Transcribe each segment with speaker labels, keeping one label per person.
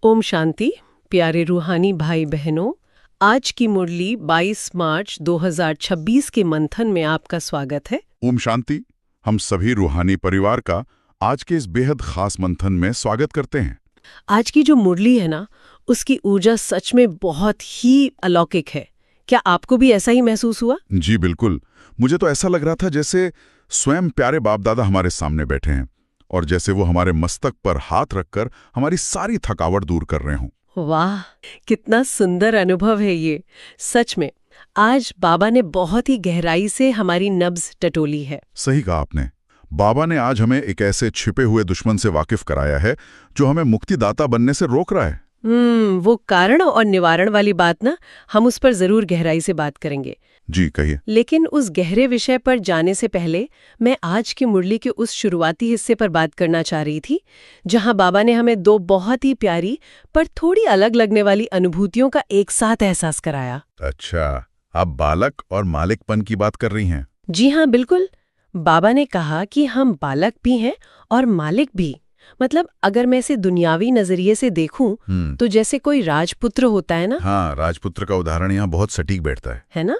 Speaker 1: ओम शांति। प्यारे रूहानी भाई बहनों, आज की मुरली 22 मार्च 2026 के मंथन में आपका स्वागत है।
Speaker 2: ओम शांति। हम सभी रूहानी परिवार का आज के इस बेहद खास मंथन में स्वागत करते हैं।
Speaker 1: आज की जो मुरली है ना, उसकी ऊर्जा सच में बहुत ही अलौकिक है। क्या आपको भी ऐसा ही महसूस हुआ?
Speaker 2: जी बिल्कुल। मुझे तो ऐसा लग रहा था जैसे स्वयं प्यारे बाप दादा हमारे सामने बैठे हैं और जैसे वो हमारे मस्तक पर हाथ रखकर हमारी सारी थकावट दूर कर रहे हों।
Speaker 1: वाह, कितना सुंदर अनुभव है ये। सच में आज बाबा ने बहुत ही गहराई से हमारी नब्ज टटोली है।
Speaker 2: सही कहा आपने। बाबा ने आज हमें एक ऐसे छिपे हुए दुश्मन से वाकिफ कराया है जो हमें मुक्तिदाता बनने से रोक रहा है।
Speaker 1: वो कारण और निवारण वाली बात ना, हम उस पर जरूर गहराई से बात करेंगे।
Speaker 2: जी कहिए।
Speaker 1: लेकिन उस गहरे विषय पर जाने से पहले मैं आज की मुरली के उस शुरुआती हिस्से पर बात करना चाह रही थी, जहां बाबा ने हमें दो बहुत ही प्यारी पर थोड़ी अलग लगने वाली अनुभूतियों का एक साथ एहसास कराया।
Speaker 2: अच्छा, आप बालक और मालिकपन की बात कर रही हैं?
Speaker 1: जी हाँ, बिल्कुल। बाबा ने कहा कि हम बालक भी हैं और मालिक भी। मतलब अगर मैं इसे दुनियावी नजरिए से देखूं तो जैसे कोई राजपुत्र होता है ना।
Speaker 2: हाँ, राजपुत्र का उदाहरण यहाँ बहुत सटीक बैठता
Speaker 1: है ना।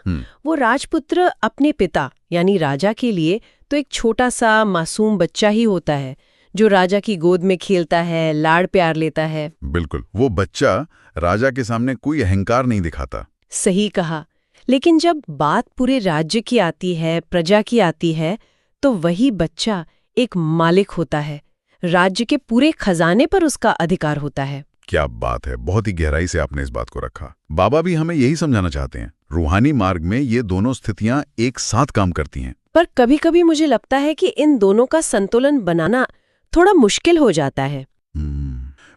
Speaker 1: वो राजपुत्र अपने पिता यानी राजा के लिए तो एक छोटा सा मासूम बच्चा ही होता है, जो राजा की गोद में खेलता है, लाड़ प्यार लेता है।
Speaker 2: बिल्कुल, वो बच्चा राजा के सामने कोई अहंकार नहीं दिखाता।
Speaker 1: सही कहा। लेकिन जब बात पूरे राज्य की आती है, प्रजा की आती है, तो वही बच्चा एक मालिक होता है। राज्य के पूरे खजाने पर उसका अधिकार होता है।
Speaker 2: क्या बात है, बहुत ही गहराई से आपने इस बात को रखा। बाबा भी हमें यही समझाना चाहते हैं। रूहानी मार्ग में ये दोनों स्थितियां एक साथ काम करती हैं।
Speaker 1: पर कभी-कभी मुझे लगता है कि इन दोनों का संतुलन बनाना थोड़ा मुश्किल हो जाता है।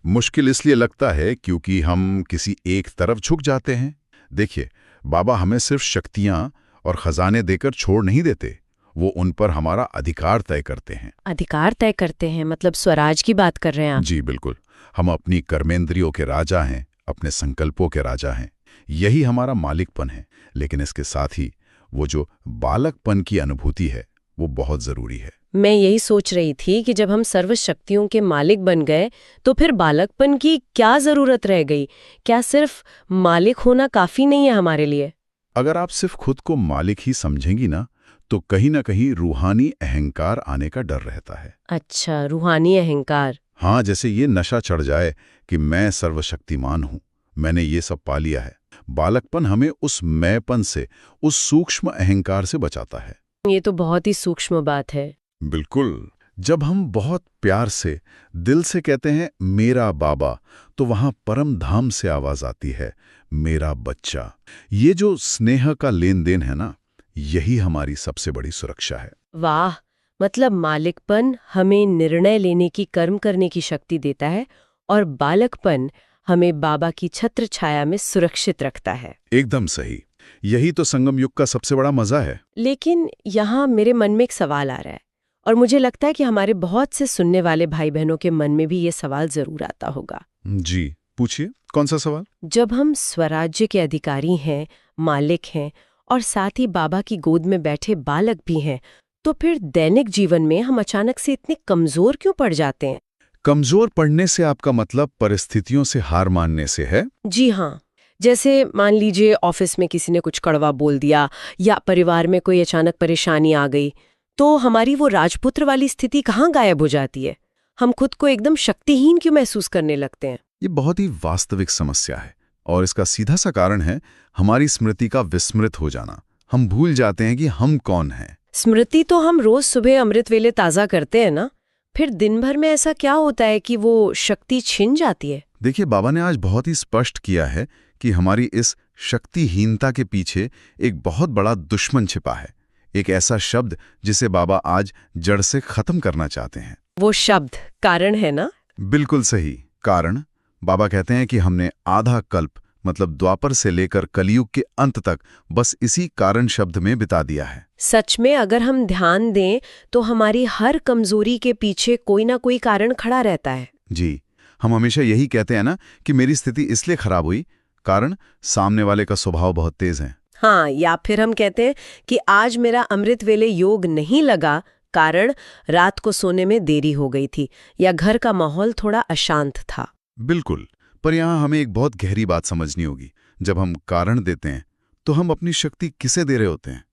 Speaker 2: मुश्किल इसलिए लगता है क्योंकि हम किसी एक तरफ झुक जाते हैं। देखिए, बाबा हमें सिर्फ शक्तियां और खजाने देकर छोड़ नहीं देते, वो उन पर हमारा अधिकार तय करते हैं।
Speaker 1: अधिकार तय करते हैं मतलब स्वराज की बात कर रहे हैं आप?
Speaker 2: जी बिल्कुल। हम अपनी कर्मेंद्रियों के राजा हैं, अपने संकल्पों के राजा हैं। यही हमारा मालिकपन है। लेकिन इसके साथ ही वो जो बालकपन की अनुभूति है, वो बहुत जरूरी है।
Speaker 1: मैं यही सोच रही थी कि जब हम सर्वशक्तियों के मालिक बन गए तो फिर बालकपन की क्या जरूरत रह गई? क्या सिर्फ मालिक होना काफी नहीं है हमारे लिए?
Speaker 2: अगर आप सिर्फ खुद को मालिक ही समझेंगी ना, तो कहीं ना कहीं रूहानी अहंकार आने का डर रहता है।
Speaker 1: अच्छा, रूहानी अहंकार।
Speaker 2: हाँ, जैसे ये नशा चढ़ जाए कि मैं सर्वशक्तिमान हूँ, मैंने ये सब पा लिया है। बालकपन हमें उस मैंपन से, उस सूक्ष्म अहंकार से बचाता है।
Speaker 1: ये तो बहुत ही सूक्ष्म बात है।
Speaker 2: बिल्कुल। जब हम बहुत प्यार से, दिल से कहते हैं मेरा बाबा, तो वहां परम धाम से आवाज आती है मेरा बच्चा। ये जो स्नेह का लेन देन है ना, यही हमारी सबसे बड़ी सुरक्षा है।
Speaker 1: वाह, मतलब मालिकपन हमें निर्णय लेने की, कर्म करने की शक्ति देता है और बालकपन हमें बाबा की छत्र छाया में सुरक्षित रखता है।
Speaker 2: एकदम सही। यही तो संगम युग का सबसे बड़ा मजा है।
Speaker 1: लेकिन यहाँ मेरे मन में एक सवाल आ रहा है और मुझे लगता है कि हमारे बहुत से सुनने वाले भाई बहनों के मन में भी ये सवाल जरूर आता होगा।
Speaker 2: जी पूछिए, कौन सा सवाल?
Speaker 1: जब हम स्वराज्य के अधिकारी हैं, मालिक हैं और साथ ही बाबा की गोद में बैठे बालक भी हैं, तो फिर दैनिक जीवन में हम अचानक से इतने कमजोर क्यों पड़ जाते हैं?
Speaker 2: कमजोर पड़ने से आपका मतलब परिस्थितियों से हार मानने से है?
Speaker 1: जी हाँ। जैसे मान लीजिए ऑफिस में किसी ने कुछ कड़वा बोल दिया या परिवार में कोई अचानक परेशानी आ गई, तो हमारी वो राजपुत्र वाली स्थिति कहाँ गायब हो जाती है? हम खुद को एकदम शक्तिहीन क्यों महसूस करने लगते हैं?
Speaker 2: ये बहुत ही वास्तविक समस्या है और इसका सीधा सा कारण है हमारी स्मृति का विस्मृत हो जाना। हम भूल जाते हैं कि हम कौन हैं।
Speaker 1: स्मृति तो हम रोज सुबह अमृत वेले ताजा करते हैं ना, फिर दिन भर में ऐसा क्या होता है कि वो शक्ति छिन जाती है?
Speaker 2: देखिए, बाबा ने आज बहुत ही स्पष्ट किया है कि हमारी इस शक्तिहीनता के पीछे एक बहुत बड़ा दुश्मन छिपा है। एक ऐसा शब्द जिसे बाबा आज जड़ से खत्म करना चाहते हैं।
Speaker 1: वो शब्द कारण है ना?
Speaker 2: बिल्कुल सही, कारण। बाबा कहते हैं कि हमने आधा कल्प मतलब द्वापर से लेकर कलयुग के अंत तक बस इसी कारण शब्द में बिता दिया है।
Speaker 1: सच में अगर हम ध्यान दें तो हमारी हर कमजोरी के पीछे कोई ना कोई कारण खड़ा रहता है।
Speaker 2: जी, हम हमेशा यही कहते हैं ना कि मेरी स्थिति इसलिए खराब हुई कारण सामने वाले का स्वभाव बहुत तेज है।
Speaker 1: हाँ, या फिर हम कहते हैं कि आज मेरा अमृत वेले योग नहीं लगा कारण रात को सोने में देरी हो गई थी या घर का माहौल थोड़ा अशांत था।
Speaker 2: बिल्कुल, पर यहाँ हमें एक बहुत गहरी बात समझनी होगी। जब हम कारण देते हैं तो हम अपनी शक्ति किसे दे रहे होते हैं?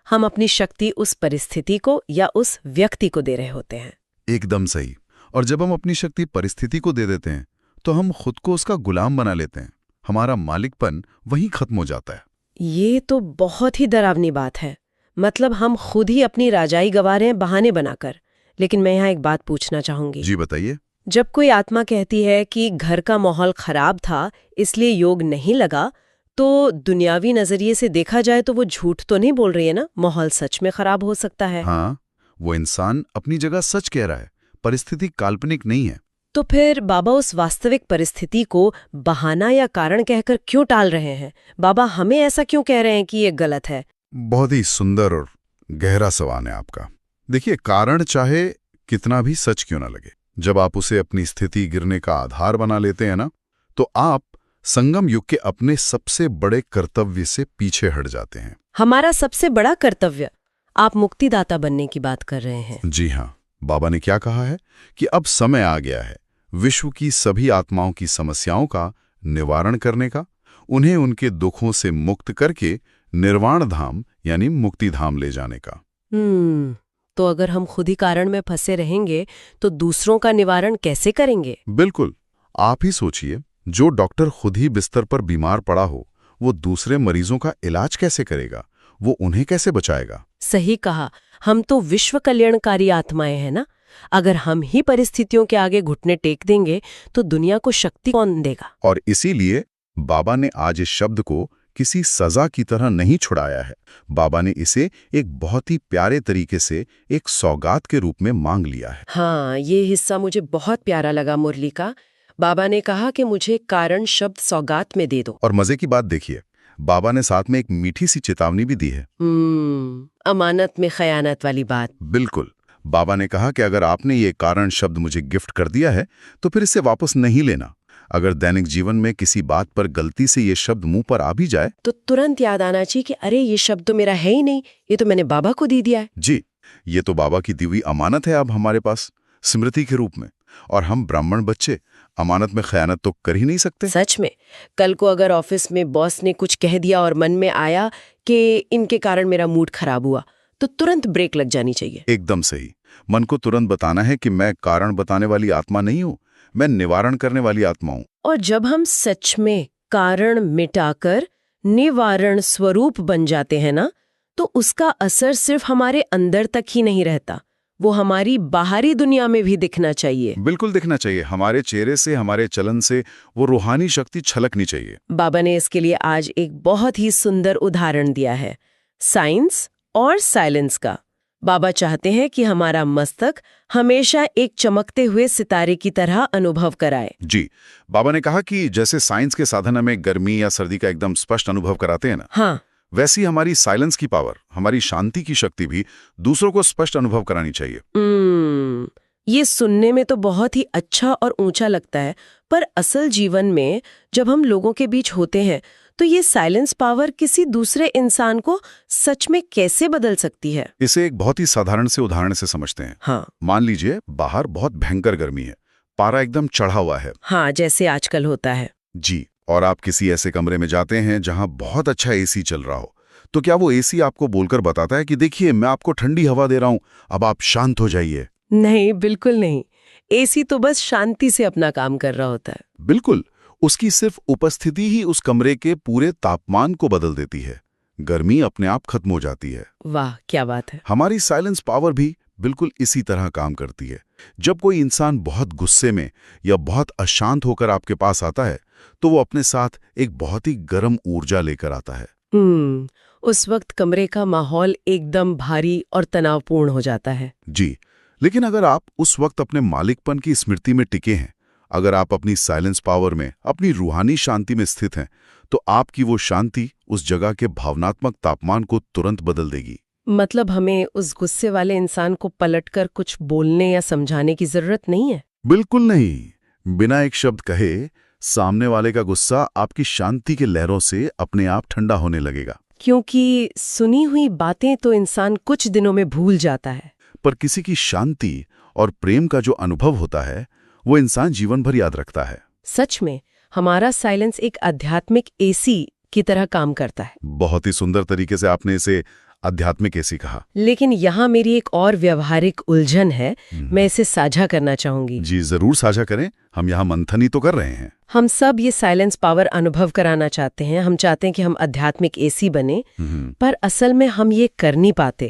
Speaker 1: हम अपनी शक्ति उस परिस्थिति को या उस व्यक्ति को दे रहे होते हैं।
Speaker 2: एकदम सही। और जब हम अपनी शक्ति परिस्थिति को दे देते हैं तो हम खुद को उसका गुलाम बना लेते हैं। हमारा मालिकपन वहीं खत्म हो जाता है।
Speaker 1: ये तो बहुत ही डरावनी बात है। मतलब हम खुद ही अपनी राजाई गंवा रहे हैं बहाने बनाकर। लेकिन मैं यहाँ एक बात पूछना चाहूंगी।
Speaker 2: जी बताइए।
Speaker 1: जब कोई आत्मा कहती है कि घर का माहौल खराब था इसलिए योग नहीं लगा, तो दुनियावी नजरिए से देखा जाए तो वो झूठ तो नहीं बोल रही है ना? माहौल सच में खराब हो सकता है।
Speaker 2: हाँ, वो इंसान अपनी जगह सच कह रहा है, परिस्थिति काल्पनिक नहीं है।
Speaker 1: तो फिर बाबा उस वास्तविक परिस्थिति को बहाना या कारण कहकर क्यों टाल रहे हैं? बाबा हमें ऐसा क्यों कह रहे हैं कि ये गलत है?
Speaker 2: बहुत ही सुंदर और गहरा सवाल है आपका। देखिए, कारण चाहे कितना भी सच क्यों ना लगे, जब आप उसे अपनी स्थिति गिरने का आधार बना लेते हैं ना, तो आप संगम युग के अपने सबसे बड़े कर्तव्य से पीछे हट जाते हैं।
Speaker 1: हमारा सबसे बड़ा कर्तव्य? आप मुक्तिदाता बनने की बात कर रहे हैं?
Speaker 2: जी हाँ। बाबा ने क्या कहा है कि अब समय आ गया है विश्व की सभी आत्माओं की समस्याओं का निवारण करने का, उन्हें उनके दुखों से मुक्त करके निर्वाण धाम यानी मुक्ति धाम ले जाने का।
Speaker 1: तो अगर हम खुद ही कारण में फंसे रहेंगे तो दूसरों का निवारण कैसे करेंगे?
Speaker 2: बिल्कुल। आप ही सोचिए, जो डॉक्टर खुद ही बिस्तर पर बीमार पड़ा हो, वो दूसरे मरीजों का इलाज कैसे करेगा? वो उन्हें कैसे बचाएगा?
Speaker 1: सही कहा। हम तो विश्व कल्याणकारी आत्माएं हैं ना। अगर हम ही परिस्थितियों के आगे घुटने टेक देंगे तो दुनिया को शक्ति कौन देगा?
Speaker 2: और इसीलिए बाबा ने आज इस शब्द को किसी सजा की तरह नहीं छुड़ाया है। बाबा ने इसे एक बहुत ही प्यारे तरीके से एक सौगात के रूप में मांग लिया है।
Speaker 1: हाँ, ये हिस्सा मुझे बहुत प्यारा लगा मुरली का। बाबा ने कहा कि मुझे कारण शब्द सौगात में दे दो।
Speaker 2: और मजे की बात देखिए, बाबा ने साथ में एक मीठी सी चेतावनी भी दी है।
Speaker 1: अमानत में खयानत वाली बात।
Speaker 2: बिल्कुल। बाबा ने कहा कि अगर आपने ये कारण शब्द मुझे गिफ्ट कर दिया है तो फिर इसे वापस नहीं लेना। अगर दैनिक जीवन में किसी बात पर गलती से ये शब्द मुंह पर आ भी जाए
Speaker 1: तो तुरंत याद आना चाहिए कि अरे ये शब्द तो मेरा है ही नहीं, ये तो मैंने बाबा को दे दिया है।
Speaker 2: जी, ये तो बाबा की दी हुई अमानत है अब हमारे पास स्मृति के रूप में। और हम ब्राह्मण बच्चे अमानत में खयानत तो कर ही नहीं सकते।
Speaker 1: सच में। कल को अगर ऑफिस में बॉस ने कुछ कह दिया और मन में आया कि इनके कारण मेरा मूड खराब हुआ, तो तुरंत ब्रेक लग जानी चाहिए।
Speaker 2: एकदम सही। मन को तुरंत बताना है कि मैं कारण बताने वाली आत्मा नहीं हूं, मैं निवारण करने वाली आत्मा हूं।
Speaker 1: और जब हम सच में कारण मिटाकर निवारण स्वरूप बन जाते हैं ना, तो उसका असर सिर्फ हमारे अंदर तक ही नहीं रहता, वो हमारी बाहरी दुनिया में भी दिखना चाहिए।
Speaker 2: बिल्कुल दिखना चाहिए। हमारे चेहरे से, हमारे चलन से वो रूहानी शक्ति छलकनी चाहिए।
Speaker 1: बाबा ने इसके लिए आज एक बहुत ही सुंदर उदाहरण दिया है, साइंस और साइलेंस का। बाबा चाहते हैं कि हमारा मस्तक हमेशा एक चमकते हुए सितारे की तरह अनुभव कराए।
Speaker 2: जी, बाबा ने कहा कि जैसे साइंस के साधन हमें गर्मी या सर्दी का एकदम स्पष्ट अनुभव कराते हैं ना,
Speaker 1: हाँ,
Speaker 2: वैसी हमारी साइलेंस की पावर, हमारी शांति की शक्ति भी दूसरों को स्पष्ट अनुभव करानी चाहिए।
Speaker 1: ये सुनने में तो बहुत ही अच्छा और ऊंचा लगता है, पर असल जीवन में जब हम लोगों के बीच होते हैं तो ये साइलेंस पावर किसी दूसरे इंसान को सच में कैसे बदल सकती है?
Speaker 2: इसे एक बहुत ही साधारण से उदाहरण से समझते हैं।
Speaker 1: हाँ,
Speaker 2: मान लीजिए बाहर बहुत भयंकर गर्मी है, पारा एकदम चढ़ा हुआ है।
Speaker 1: हाँ, जैसे आजकल होता है।
Speaker 2: जी, और आप किसी ऐसे कमरे में जाते हैं जहां बहुत अच्छा एसी चल रहा हो, तो क्या वो एसी आपको बोलकर बताता है कि देखिए मैं आपको ठंडी हवा दे रहा हूं, अब आप शांत हो जाइए?
Speaker 1: नहीं, बिल्कुल नहीं। एसी तो बस शांति से अपना काम कर रहा होता है।
Speaker 2: बिल्कुल। उसकी सिर्फ उपस्थिति ही उस कमरे के पूरे तापमान को बदल देती है। गर्मी अपने आप खत्म हो जाती है।
Speaker 1: वाह, क्या बात है।
Speaker 2: हमारी साइलेंस पावर भी बिल्कुल इसी तरह काम करती है। जब कोई इंसान बहुत गुस्से में या बहुत अशांत होकर आपके पास आता है तो वो अपने साथ एक बहुत ही गर्म ऊर्जा लेकर आता है।
Speaker 1: उस वक्त कमरे का माहौल एकदम भारी और तनावपूर्ण हो जाता है।
Speaker 2: जी, लेकिन अगर आप उस वक्त अपने मालिकपन की स्मृति में टिके हैं, अगर आप अपनी साइलेंस पावर में, अपनी रूहानी शांति में स्थित हैं, तो आपकी वो शांति उस जगह के भावनात्मक तापमान को तुरंत बदल देगी।
Speaker 1: मतलब हमें उस गुस्से वाले इंसान को पलटकर कुछ बोलने या समझाने की जरूरत नहीं है?
Speaker 2: बिल्कुल नहीं। बिना एक शब्द कहे सामने वाले का गुस्सा आपकी शांति के लहरों से अपने आप ठंडा होने लगेगा।
Speaker 1: क्योंकि सुनी हुई बातें तो इंसान कुछ दिनों में भूल जाता है,
Speaker 2: पर किसी की शांति और प्रेम का जो अनुभव होता है वो इंसान जीवन भर याद रखता है।
Speaker 1: सच में हमारा साइलेंस एक आध्यात्मिक एसी की तरह काम करता है।
Speaker 2: बहुत ही सुंदर तरीके से आपने इसे आध्यात्मिक एसी कहा।
Speaker 1: लेकिन यहाँ मेरी एक और व्यवहारिक उलझन है, मैं इसे साझा करना चाहूंगी।
Speaker 2: जी जरूर साझा करें, हम यहाँ मंथन ही तो कर रहे हैं।
Speaker 1: हम सब ये साइलेंस पावर अनुभव कराना चाहते हैं, हम चाहते हैं कि हम आध्यात्मिक एसी बने, पर असल में हम ये कर नहीं पाते।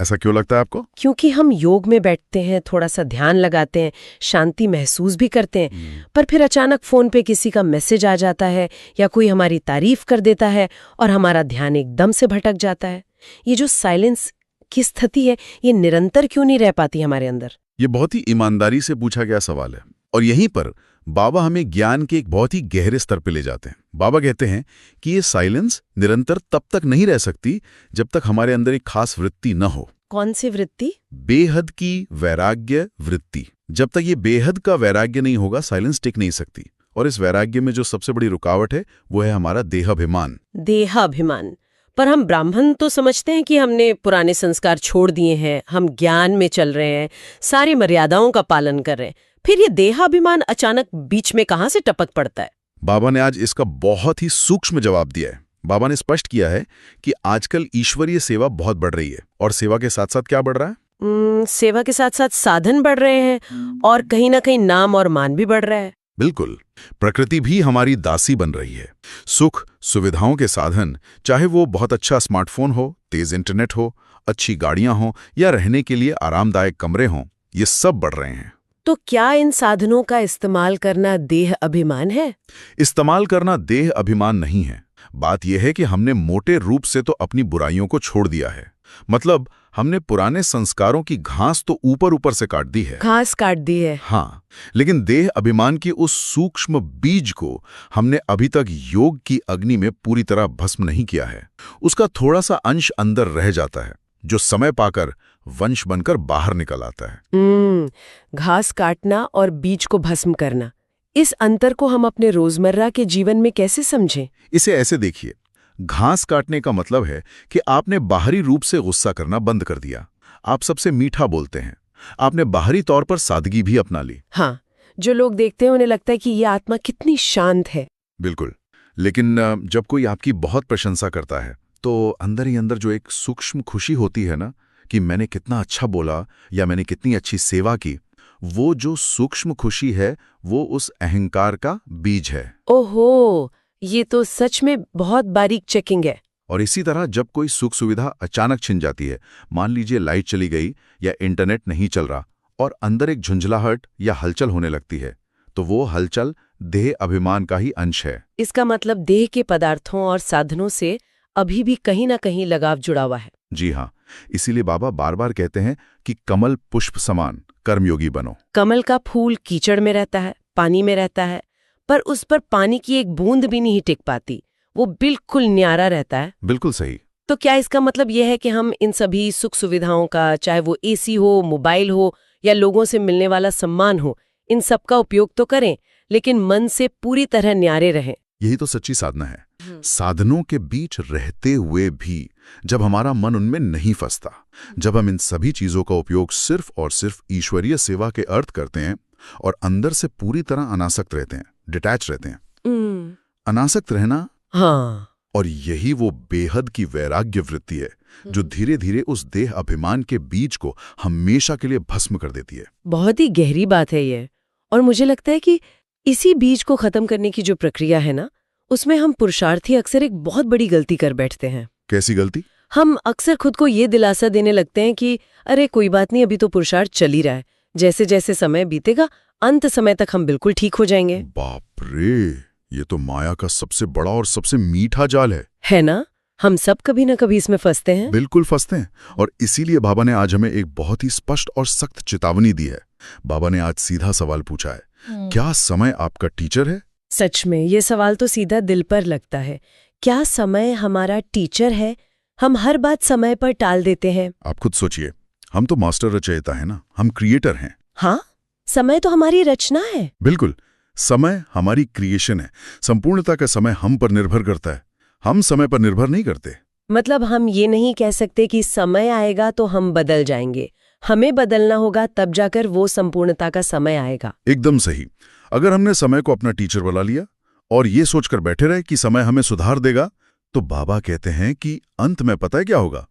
Speaker 2: ऐसा क्यों लगता है आपको?
Speaker 1: क्योंकि हम योग में बैठते हैं, थोड़ा सा ध्यान लगाते हैं, शांति महसूस भी करते हैं, पर फिर अचानक फोन पे किसी का मैसेज आ जाता है या कोई हमारी तारीफ कर देता है और हमारा ध्यान एकदम से भटक जाता है। ये जो साइलेंस की स्थिति है, ये निरंतर क्यों नहीं रह पाती हमारे अंदर?
Speaker 2: ये बहुत ही ईमानदारी से पूछा गया सवाल है, और यहीं पर बाबा हमें ज्ञान के एक बहुत ही गहरे स्तर पे ले जाते हैं। बाबा कहते हैं कि ये साइलेंस निरंतर तब तक नहीं रह सकती जब तक हमारे अंदर एक खास वृत्ति न हो।
Speaker 1: कौन सी वृत्ति?
Speaker 2: बेहद की वैराग्य वृत्ति। जब तक ये बेहद का वैराग्य नहीं होगा, साइलेंस टिक नहीं सकती। और इस वैराग्य में जो सबसे बड़ी रुकावट है वो है हमारा देहाभिमान।
Speaker 1: देहाभिमान। पर हम ब्राह्मण तो समझते हैं कि हमने पुराने संस्कार छोड़ दिए हैं, हम ज्ञान में चल रहे हैं, सारी मर्यादाओं का पालन कर रहे हैं, फिर ये देहाभिमान अचानक बीच में कहां से टपक पड़ता है?
Speaker 2: बाबा ने आज इसका बहुत ही सूक्ष्म जवाब दिया है। बाबा ने स्पष्ट किया है कि आजकल ईश्वरीय सेवा बहुत बढ़ रही है, और सेवा के साथ साथ क्या बढ़ रहा है?
Speaker 1: सेवा के साथ साथ साधन बढ़ रहे हैं, और कहीं ना कहीं नाम और मान भी बढ़ रहा है।
Speaker 2: बिल्कुल, प्रकृति भी हमारी दासी बन रही है। सुख सुविधाओं के साधन, चाहे वो बहुत अच्छा स्मार्टफोन हो, तेज इंटरनेट हो, अच्छी गाड़ियां हो या रहने के लिए आरामदायक कमरे हों, ये सब बढ़ रहे हैं।
Speaker 1: तो क्या इन साधनों का इस्तेमाल करना देह अभिमान है?
Speaker 2: इस्तेमाल करना देह अभिमान नहीं है। बात यह है कि हमने मोटे रूप से तो अपनी बुराइयों को छोड़ दिया है। मतलब हमने पुराने संस्कारों की घास तो ऊपर ऊपर से काट दी है।
Speaker 1: घास काट दी है।
Speaker 2: हाँ, लेकिन देह अभिमान की उस सूक्ष्म बीज को हमने अभी तक योग की अग्नि में पूरी तरह भस्म नहीं किया है। उसका थोड़ा सा अंश अंदर रह जाता है, जो समय पाकर वंश बनकर बाहर निकल आता है।
Speaker 1: घास काटना और बीज को भस्म करना, इस अंतर को हम अपने रोजमर्रा के जीवन में कैसे समझें?
Speaker 2: इसे ऐसे देखिए, घास काटने का मतलब है कि आपने बाहरी रूप से गुस्सा करना बंद कर दिया। आप सबसे मीठा बोलते हैं, आपने बाहरी तौर पर सादगी भी अपना ली।
Speaker 1: हाँ, जो लोग देखते हैं उन्हें लगता है कि ये आत्मा कितनी शांत है।
Speaker 2: बिल्कुल, लेकिन जब कोई आपकी बहुत प्रशंसा करता है तो अंदर ही अंदर जो एक सूक्ष्म खुशी होती है ना, कि मैंने कितना अच्छा बोला या मैंने कितनी अच्छी सेवा की, वो जो सूक्ष्म खुशी है वो उस अहंकार का बीज है।
Speaker 1: ओहो, ये तो सच में बहुत बारीक चेकिंग है।
Speaker 2: और इसी तरह जब कोई सुख सुविधा अचानक छिन जाती है, मान लीजिए लाइट चली गई या इंटरनेट नहीं चल रहा, और अंदर एक झुंझलाहट या हलचल होने लगती है, तो वो हलचल देह अभिमान का ही अंश है।
Speaker 1: इसका मतलब देह के पदार्थों और साधनों से अभी भी कहीं ना कहीं लगाव जुड़ा हुआ है।
Speaker 2: जी हाँ, इसीलिए बाबा बार बार कहते हैं कि कमल पुष्प समान कर्मयोगी बनो।
Speaker 1: कमल का फूल कीचड़ में रहता है, पानी में रहता है, पर उस पर पानी की एक बूंद भी नहीं टिक पाती, वो बिल्कुल न्यारा रहता है।
Speaker 2: बिल्कुल सही।
Speaker 1: तो क्या इसका मतलब यह है कि हम इन सभी सुख सुविधाओं का, चाहे वो एसी हो, मोबाइल हो या लोगों से मिलने वाला सम्मान हो, इन सब का उपयोग तो करें, लेकिन मन से पूरी तरह न्यारे रहें?
Speaker 2: यही तो सच्ची साधना है। साधनों के बीच रहते हुए भी जब हमारा मन उनमें नहीं फंसता, जब हम इन सभी चीजों का उपयोग सिर्फ और सिर्फ ईश्वरीय सेवा के अर्थ करते हैं और अंदर से पूरी तरह अनासक्त रहते हैं, डिटैच रहते हैं। अनासक्त रहना,
Speaker 1: हाँ,
Speaker 2: और यही वो बेहद की वैराग्य वृत्ति है जो धीरे धीरे उस देह अभिमान के बीज को हमेशा के लिए भस्म कर देती है।
Speaker 1: बहुत ही गहरी बात है ये, और मुझे लगता है कि इसी बीज को खत्म करने की जो प्रक्रिया है ना, उसमें हम पुरुषार्थी अक्सर एक बहुत बड़ी गलती कर बैठते हैं।
Speaker 2: कैसी गलती?
Speaker 1: हम अक्सर खुद को ये दिलासा देने लगते हैं कि अरे कोई बात नहीं, अभी तो पुरुषार्थ चल ही रहा है, जैसे जैसे समय बीतेगा अंत समय तक हम बिल्कुल ठीक हो जाएंगे।
Speaker 2: बाप रे, ये तो माया का सबसे बड़ा और सबसे मीठा जाल है
Speaker 1: ना? हम सब कभी ना कभी इसमें फंसते हैं।
Speaker 2: बिल्कुल फंसते हैं, और इसीलिए बाबा ने आज हमें एक बहुत ही स्पष्ट और सख्त चेतावनी दी है। बाबा ने आज सीधा सवाल पूछा है, क्या समय आपका टीचर है?
Speaker 1: सच में ये सवाल तो सीधा दिल पर लगता है। क्या समय हमारा टीचर है? हम हर बात समय पर टाल देते हैं।
Speaker 2: आप खुद सोचिए, हम तो मास्टर रचयिता है ना, हम क्रिएटर हैं।
Speaker 1: हाँ, समय तो हमारी रचना है।
Speaker 2: बिल्कुल, समय हमारी क्रिएशन है। संपूर्णता का समय हम पर निर्भर करता है, हम समय पर निर्भर नहीं करते।
Speaker 1: मतलब हम ये नहीं कह सकते कि समय आएगा तो हम बदल जाएंगे। हमें बदलना होगा, तब जाकर वो संपूर्णता का समय आएगा।
Speaker 2: एकदम सही। अगर हमने समय को अपना टीचर बना लिया और ये सोचकर बैठे रहे कि समय हमें सुधार देगा, तो बाबा कहते हैं कि अंत में पता है क्या होगा?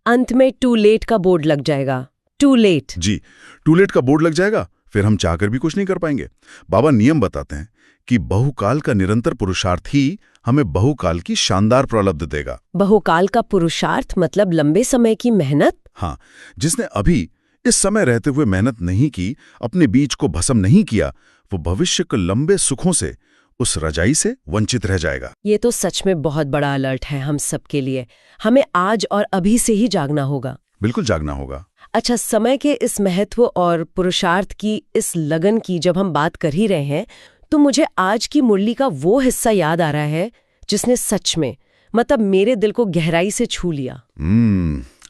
Speaker 1: अंत में टू लेट का बोर्ड लग जाएगा। To let.
Speaker 2: जी, टू लेट का बोर्ड लग जाएगा, फिर हम चाहकर भी कुछ नहीं कर पाएंगे। बाबा नियम बताते हैं कि बहुकाल का निरंतर पुरुषार्थ ही हमें बहुकाल की शानदार प्रलब्ध देगा।
Speaker 1: बहुकाल का पुरुषार्थ मतलब लंबे समय की मेहनत?
Speaker 2: हाँ, जिसने अभी इस समय रहते हुए मेहनत नहीं की, अपने बीज को भस्म नहीं किया, वो भविष्य के लंबे सुखों से, उस रजाई से वंचित रह जाएगा।
Speaker 1: ये तो सच में बहुत बड़ा अलर्ट है हम सबके लिए। हमें आज और अभी से ही जागना होगा।
Speaker 2: बिल्कुल जागना होगा।
Speaker 1: अच्छा, समय के इस महत्व और पुरुषार्थ की इस लगन की जब हम बात कर ही रहे हैं, तो मुझे आज की मुरली का वो हिस्सा याद आ रहा है जिसने सच में मतलब मेरे दिल को गहराई से छू लिया।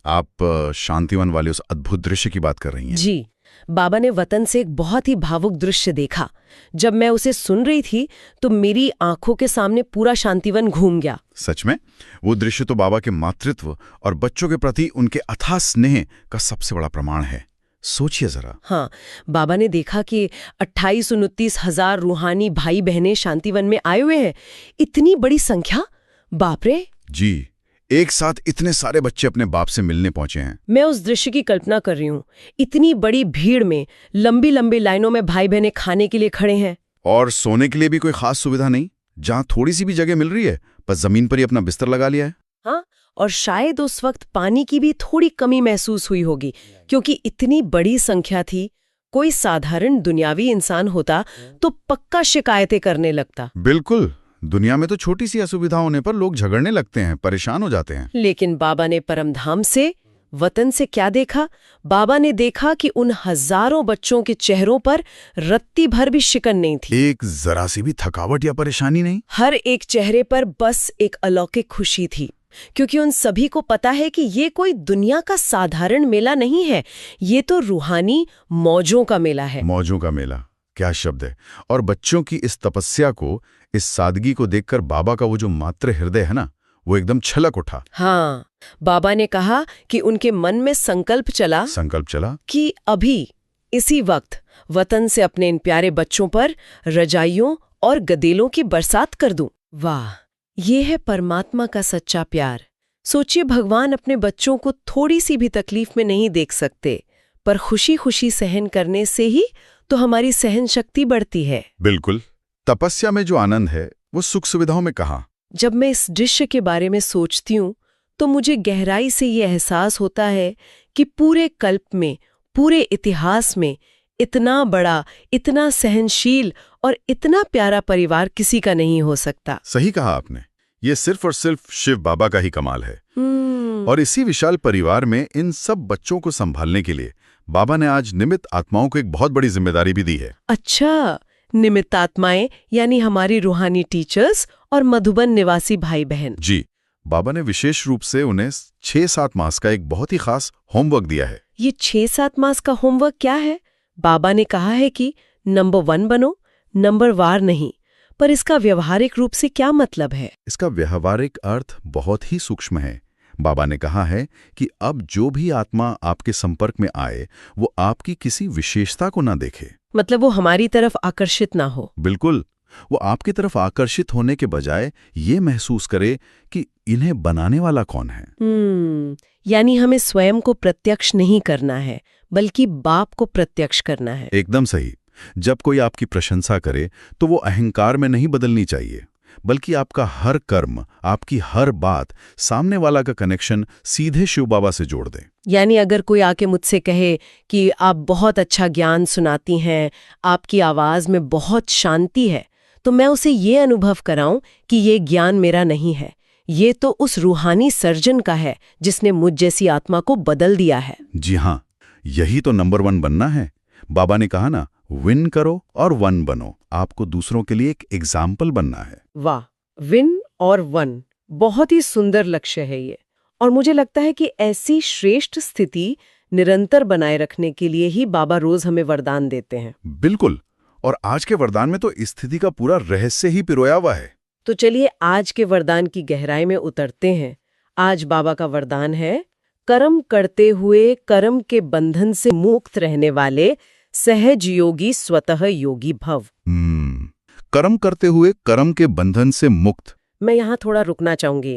Speaker 2: आप शांतिवन वाले उस अद्भुत दृश्य की बात कर रही हैं?
Speaker 1: जी, बाबा ने वतन से एक बहुत ही भावुक दृश्य देखा। जब मैं उसे सुन रही थी तो मेरी आंखों के सामने पूरा शांतिवन घूम गया।
Speaker 2: सच में वो दृश्य तो बाबा के मातृत्व और बच्चों के प्रति उनके अथाह स्नेह का सबसे बड़ा प्रमाण है। सोचिए जरा।
Speaker 1: हाँ, बाबा ने देखा कि 28-29 हजार रूहानी भाई बहनें शांतिवन में आए हुए हैं। इतनी बड़ी संख्या, बाप रे।
Speaker 2: जी, एक साथ इतने सारे बच्चे अपने बाप से मिलने पहुंचे हैं।
Speaker 1: मैं उस दृश्य की कल्पना कर रही हूँ। इतनी बड़ी भीड़ में लंबी लंबी लाइनों में भाई बहनें खाने के लिए खड़े हैं।
Speaker 2: और सोने के लिए भी कोई खास सुविधा नहीं, जहाँ थोड़ी सी भी जगह मिल रही है बस जमीन पर ही अपना बिस्तर लगा लिया है।
Speaker 1: हाँ, और शायद उस वक्त पानी की भी थोड़ी कमी महसूस हुई होगी, क्योंकि इतनी बड़ी संख्या थी। कोई साधारण दुनियावी इंसान होता तो पक्का शिकायतें करने लगता।
Speaker 2: बिल्कुल, दुनिया में तो छोटी सी असुविधा होने पर लोग झगड़ने लगते हैं, परेशान हो जाते हैं।
Speaker 1: लेकिन बाबा ने परमधाम से, वतन से क्या देखा? बाबा ने देखा कि उन हजारों बच्चों के चेहरों पर रत्ती भर भी शिकन नहीं थी।
Speaker 2: एक जरा सी भी थकावट या परेशानी नहीं।
Speaker 1: हर एक चेहरे पर बस एक अलौकिक खुशी थी, क्योंकि उन सभी को पता है कि ये कोई दुनिया का साधारण मेला नहीं है, ये तो रूहानी मौजों का मेला है।
Speaker 2: मौजों का मेला, क्या शब्द है। और बच्चों की इस तपस्या को, इस सादगी को देखकर बाबा का वो जो मातृ हृदय है ना, वो एकदम छलक उठा।
Speaker 1: हाँ, बाबा ने कहा कि उनके मन में संकल्प चला कि अभी इसी वक्त वतन से अपने इन प्यारे बच्चों पर रजाइयों और गदेलों की बरसात कर दूं। वाह, ये है परमात्मा का सच्चा प्यार। सोचिए, भगवान अपने बच्चों को थोड़ी सी भी तकलीफ में नहीं देख सकते, पर खुशी खुशी सहन करने से ही तो हमारी सहन शक्ति बढ़ती है।
Speaker 2: बिल्कुल, तपस्या में जो आनंद है वो सुख सुविधाओं में कहाँ।
Speaker 1: जब मैं इस दृश्य के बारे में सोचती हूँ तो मुझे गहराई से ये एहसास होता है कि पूरे कल्प में, पूरे इतिहास में इतना बड़ा, इतना सहनशील और इतना प्यारा परिवार किसी का नहीं हो सकता।
Speaker 2: सही कहा आपने, ये सिर्फ और सिर्फ शिव बाबा का ही कमाल है। और इसी विशाल परिवार में इन सब बच्चों को संभालने के लिए बाबा ने आज निमित्त आत्माओं को एक बहुत बड़ी जिम्मेदारी भी दी है।
Speaker 1: अच्छा, निमित्त आत्माएं यानी हमारी रूहानी टीचर्स और मधुबन निवासी भाई बहन।
Speaker 2: जी, बाबा ने विशेष रूप से उन्हें 6-7 मास का एक बहुत ही खास होमवर्क दिया है।
Speaker 1: ये 6-7 मास का होमवर्क क्या है? बाबा ने कहा है कि नंबर 1 बनो, नंबर वार नहीं। पर इसका व्यवहारिक रूप से क्या मतलब है?
Speaker 2: इसका व्यवहारिक अर्थ बहुत ही सूक्ष्म है। बाबा ने कहा है कि अब जो भी आत्मा आपके संपर्क में आए, वो आपकी किसी विशेषता को ना देखे।
Speaker 1: मतलब वो हमारी तरफ आकर्षित ना हो।
Speaker 2: बिल्कुल, वो आपकी तरफ आकर्षित होने के बजाय ये महसूस करे कि इन्हें बनाने वाला कौन है।
Speaker 1: यानी हमें स्वयं को प्रत्यक्ष नहीं करना है, बल्कि बाप को प्रत्यक्ष करना है।
Speaker 2: एकदम सही। जब कोई आपकी प्रशंसा करे तो वो अहंकार में नहीं बदलनी चाहिए, बल्कि आपका हर कर्म, आपकी हर बात सामने वाला का कनेक्शन सीधे शिव बाबा से जोड़ दे।
Speaker 1: यानी अगर कोई आके मुझसे कहे कि आप बहुत अच्छा ज्ञान सुनाती हैं, आपकी आवाज में बहुत शांति है, तो मैं उसे ये अनुभव कराऊं कि ये ज्ञान मेरा नहीं है, ये तो उस रूहानी सर्जन का है जिसने मुझ जैसी आत्मा को बदल दिया है।
Speaker 2: जी हाँ, यही तो नंबर 1 बनना है। बाबा ने कहा ना, विन करो और 1 बनो। आपको दूसरों के लिए एक एग्जाम्पल बनना है।
Speaker 1: वाह, विन और 1, बहुत ही सुंदर लक्ष्य है ये। और मुझे लगता है कि ऐसी श्रेष्ठ स्थिति निरंतर बनाए रखने के लिए ही बाबा रोज हमें वरदान देते हैं।
Speaker 2: बिल्कुल, और आज के वरदान में तो इस स्थिति का पूरा रहस्य ही पिरोया हुआ है।
Speaker 1: तो चलिए आज के वरदान की गहराई में उतरते हैं। आज बाबा का वरदान है, कर्म करते हुए कर्म के बंधन से मुक्त रहने वाले सहज योगी स्वतः योगी भव।
Speaker 2: कर्म करते हुए कर्म के बंधन से मुक्त।
Speaker 1: मैं यहाँ थोड़ा रुकना चाहूंगी,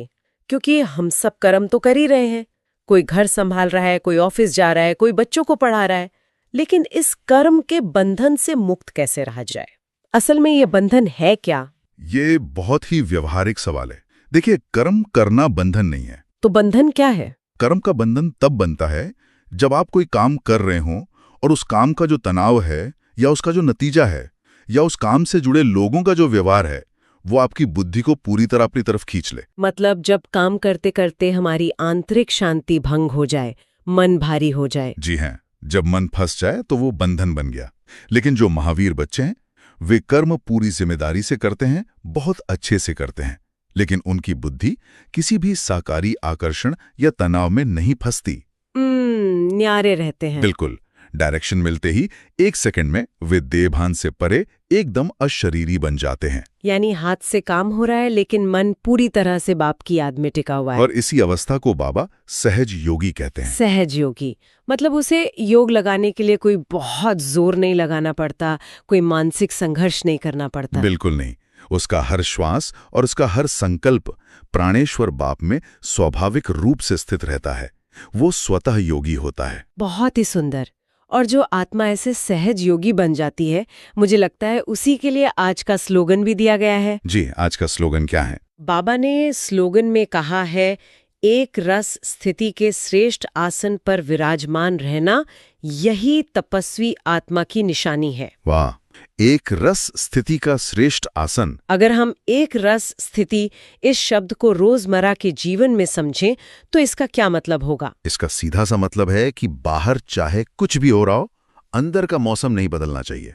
Speaker 1: क्योंकि हम सब कर्म तो कर ही रहे हैं। कोई घर संभाल रहा है, कोई ऑफिस जा रहा है, कोई बच्चों को पढ़ा रहा है, लेकिन इस कर्म के बंधन से मुक्त कैसे रहा जाए? असल में ये बंधन है क्या?
Speaker 2: ये बहुत ही व्यवहारिक सवाल है। देखिए, कर्म करना बंधन नहीं है।
Speaker 1: तो बंधन क्या है?
Speaker 2: कर्म का बंधन तब बनता है जब आप कोई काम कर रहे हो और उस काम का जो तनाव है या उसका जो नतीजा है या उस काम से जुड़े लोगों का जो व्यवहार है वो आपकी बुद्धि को पूरी तरह अपनी तरफ खींच ले।
Speaker 1: मतलब जब काम करते करते हमारी आंतरिक शांति भंग हो जाए, मन भारी हो जाए।
Speaker 2: जी हैं, जब मन फंस जाए तो वो बंधन बन गया। लेकिन जो महावीर बच्चे हैं वे कर्म पूरी जिम्मेदारी से करते हैं, बहुत अच्छे से करते हैं, लेकिन उनकी बुद्धि किसी भी साकारी आकर्षण या तनाव में नहीं फंसती।
Speaker 1: न्यारे रहते हैं।
Speaker 2: बिल्कुल। डायरेक्शन मिलते ही 1 सेकंड में वे देहभान से परे एकदम अशरीरी बन जाते हैं।
Speaker 1: यानी हाथ से काम हो रहा है लेकिन मन पूरी तरह से बाप की याद में टिका हुआ है।
Speaker 2: और इसी अवस्था को बाबा सहज योगी कहते हैं।
Speaker 1: सहज योगी मतलब उसे योग लगाने के लिए कोई बहुत जोर नहीं लगाना पड़ता, कोई मानसिक संघर्ष नहीं करना पड़ता।
Speaker 2: बिल्कुल नहीं। उसका हर श्वास और उसका हर संकल्प प्राणेश्वर बाप में स्वाभाविक रूप से स्थित रहता है। वो स्वतः योगी होता है।
Speaker 1: बहुत ही सुंदर। और जो आत्मा ऐसे सहज योगी बन जाती है, मुझे लगता है उसी के लिए आज का स्लोगन भी दिया गया है।
Speaker 2: जी, आज का स्लोगन क्या है?
Speaker 1: बाबा ने स्लोगन में कहा है, एक रस स्थिति के श्रेष्ठ आसन पर विराजमान रहना यही तपस्वी आत्मा की निशानी है।
Speaker 2: वाह, एक रस स्थिति का श्रेष्ठ आसन।
Speaker 1: अगर हम एक रस स्थिति इस शब्द को रोजमर्रा के जीवन में समझें तो इसका क्या मतलब होगा?
Speaker 2: इसका सीधा सा मतलब है कि बाहर चाहे कुछ भी हो रहा हो, अंदर का मौसम नहीं बदलना चाहिए।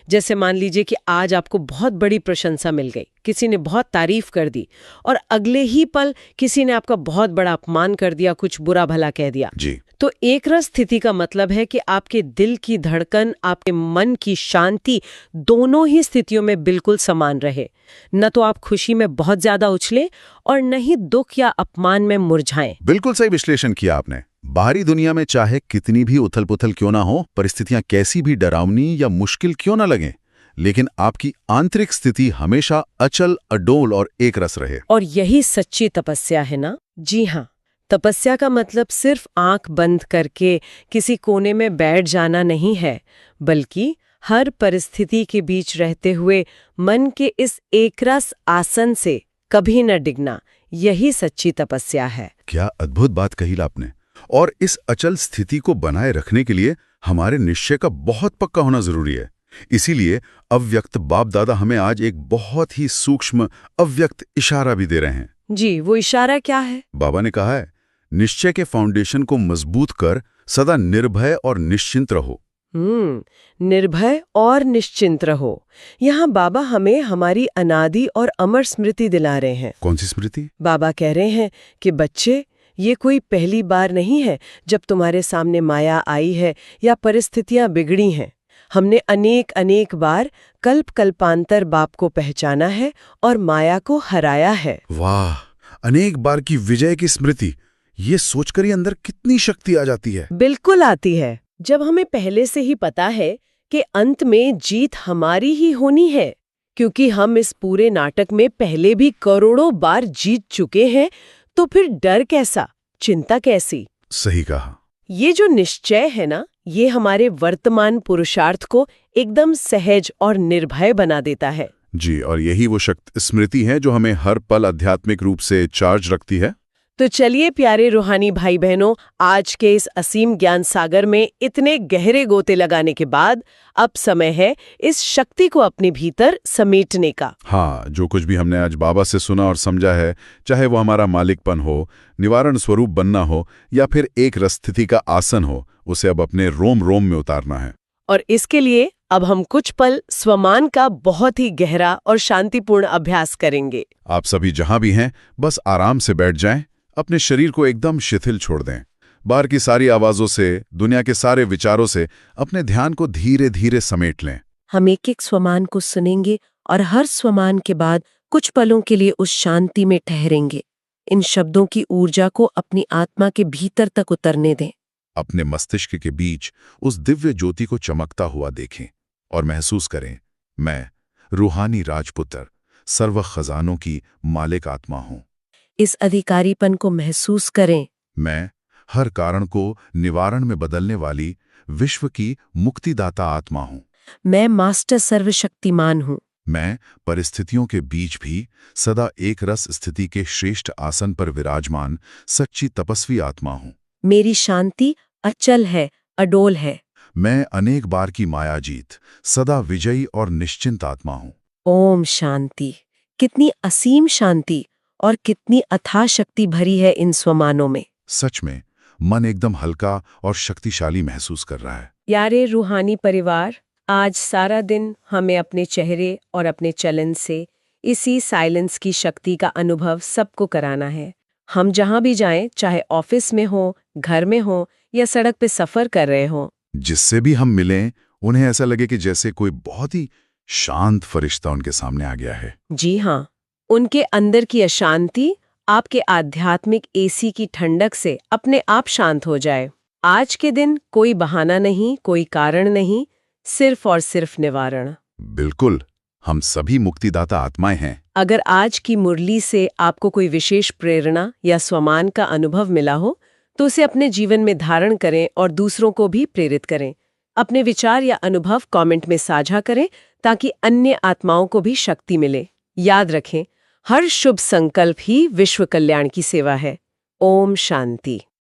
Speaker 1: जैसे मान लीजिए कि आज आपको बहुत बड़ी प्रशंसा मिल गई, किसी ने बहुत तारीफ कर दी, और अगले ही पल किसी ने आपका बहुत बड़ा अपमान कर दिया, कुछ बुरा भला कह दिया।
Speaker 2: जी।
Speaker 1: तो एक रस स्थिति का मतलब है कि आपके दिल की धड़कन, आपके मन की शांति दोनों ही स्थितियों में बिल्कुल समान रहे। न तो आप खुशी में बहुत ज्यादा उछले और न ही दुख या अपमान में मुरझाएं।
Speaker 2: बिल्कुल सही विश्लेषण किया आपने। बाहरी दुनिया में चाहे कितनी भी उथल पुथल क्यों ना हो, परिस्थितियां कैसी भी डरावनी या मुश्किल क्यों ना लगें, लेकिन आपकी आंतरिक स्थिति हमेशा अचल, अडोल और एक रस रहे।
Speaker 1: और यही सच्ची तपस्या है ना? जी हाँ। तपस्या का मतलब सिर्फ आंख बंद करके किसी कोने में बैठ जाना नहीं है, बल्कि हर परिस्थिति के बीच रहते हुए मन के इस एकरस आसन से कभी न डिगना, यही सच्ची तपस्या है।
Speaker 2: क्या अद्भुत बात कही आपने। और इस अचल स्थिति को बनाए रखने के लिए हमारे निश्चय का बहुत पक्का होना जरूरी है। इसीलिए अव्यक्त बाप दादा हमें आज एक बहुत ही सूक्ष्म अव्यक्त इशारा भी दे रहे हैं।
Speaker 1: जी, वो इशारा क्या है?
Speaker 2: बाबा ने कहा है, निश्चय के फाउंडेशन को मजबूत कर सदा निर्भय और निश्चिंत रहो।
Speaker 1: निर्भय और निश्चिंत रहो। यहाँ बाबा हमें हमारी अनादि और अमर स्मृति दिला रहे हैं।
Speaker 2: कौन सी स्मृति?
Speaker 1: बाबा कह रहे हैं कि बच्चे, ये कोई पहली बार नहीं है जब तुम्हारे सामने माया आई है या परिस्थितियां बिगड़ी हैं। हमने अनेक अनेक बार कल्प कल्पांतर बाप को पहचाना है और माया को हराया है।
Speaker 2: वाह, अनेक बार की विजय की स्मृति, ये सोचकर ही अंदर कितनी शक्ति आ जाती है।
Speaker 1: बिल्कुल आती है। जब हमें पहले से ही पता है कि अंत में जीत हमारी ही होनी है, क्योंकि हम इस पूरे नाटक में पहले भी करोड़ों बार जीत चुके हैं, तो फिर डर कैसा, चिंता कैसी?
Speaker 2: सही कहा।
Speaker 1: ये जो निश्चय है ना, ये हमारे वर्तमान पुरुषार्थ को एकदम सहज और निर्भय बना देता है।
Speaker 2: जी, और यही वो शक्ति स्मृति है जो हमें हर पल आध्यात्मिक रूप से चार्ज रखती है।
Speaker 1: तो चलिए प्यारे रूहानी भाई बहनों, आज के इस असीम ज्ञान सागर में इतने गहरे गोते लगाने के बाद अब समय है इस शक्ति को अपने भीतर समेटने का।
Speaker 2: हाँ, जो कुछ भी हमने आज बाबा से सुना और समझा है, चाहे वो हमारा मालिकपन हो, निवारण स्वरूप बनना हो या फिर एक रसस्थिति का आसन हो, उसे अब अपने रोम रोम में उतारना है।
Speaker 1: और इसके लिए अब हम कुछ पल स्वमान का बहुत ही गहरा और शांतिपूर्ण अभ्यास करेंगे।
Speaker 2: आप सभी जहां भी हैं, बस आराम से बैठ जाएं, अपने शरीर को एकदम शिथिल छोड़ दें। बाहर की सारी आवाजों से, दुनिया के सारे विचारों से अपने ध्यान को धीरे धीरे समेट लें।
Speaker 1: हम एक एक स्वमान को सुनेंगे और हर स्वमान के बाद कुछ पलों के लिए उस शांति में ठहरेंगे। इन शब्दों की ऊर्जा को अपनी आत्मा के भीतर तक उतरने दें।
Speaker 2: अपने मस्तिष्क के बीच उस दिव्य ज्योति को चमकता हुआ देखें और महसूस करें, मैं रूहानी राजपुत्र, सर्व खजानों की मालिक आत्मा हूं।
Speaker 1: इस अधिकारीपन को महसूस करें।
Speaker 2: मैं हर कारण को निवारण में बदलने वाली विश्व की मुक्तिदाता आत्मा हूं।
Speaker 1: मैं मास्टर सर्वशक्तिमान हूँ।
Speaker 2: मैं परिस्थितियों के बीच भी सदा एक रस स्थिति के श्रेष्ठ आसन पर विराजमान सच्ची तपस्वी आत्मा हूं।
Speaker 1: मेरी शांति अचल है, अडोल है।
Speaker 2: मैं अनेक बार की माया जीत सदा विजयी और निश्चिंत आत्मा हूं।
Speaker 1: ओम शांति। कितनी असीम शांति और कितनी अथाह शक्ति भरी है इन स्वमानों में।
Speaker 2: सच में मन एकदम हल्का और शक्तिशाली महसूस कर रहा है।
Speaker 1: यारे रूहानी परिवार, आज सारा दिन हमें अपने चेहरे और अपने चलन से इसी साइलेंस की शक्ति का अनुभव सबको कराना है। हम जहां भी जाएं, चाहे ऑफिस में हो, घर में हो या सड़क पे सफर कर रहे हो,
Speaker 2: जिससे भी हम मिलें उन्हें ऐसा लगे कि जैसे कोई बहुत ही शांत फरिश्ता उनके सामने आ गया है।
Speaker 1: जी हाँ, उनके अंदर की अशांति आपके आध्यात्मिक एसी की ठंडक से अपने आप शांत हो जाए। आज के दिन कोई बहाना नहीं, कोई कारण नहीं, सिर्फ और सिर्फ निवारण।
Speaker 2: बिल्कुल, हम सभी मुक्तिदाता आत्माएं हैं।
Speaker 1: अगर आज की मुरली से आपको कोई विशेष प्रेरणा या स्वमान का अनुभव मिला हो, तो उसे अपने जीवन में धारण करें और दूसरों को भी प्रेरित करें। अपने विचार या अनुभव कमेंट में साझा करें ताकि अन्य आत्माओं को भी शक्ति मिले। याद रखें, हर शुभ संकल्प ही विश्व कल्याण की सेवा है। ओम शांति।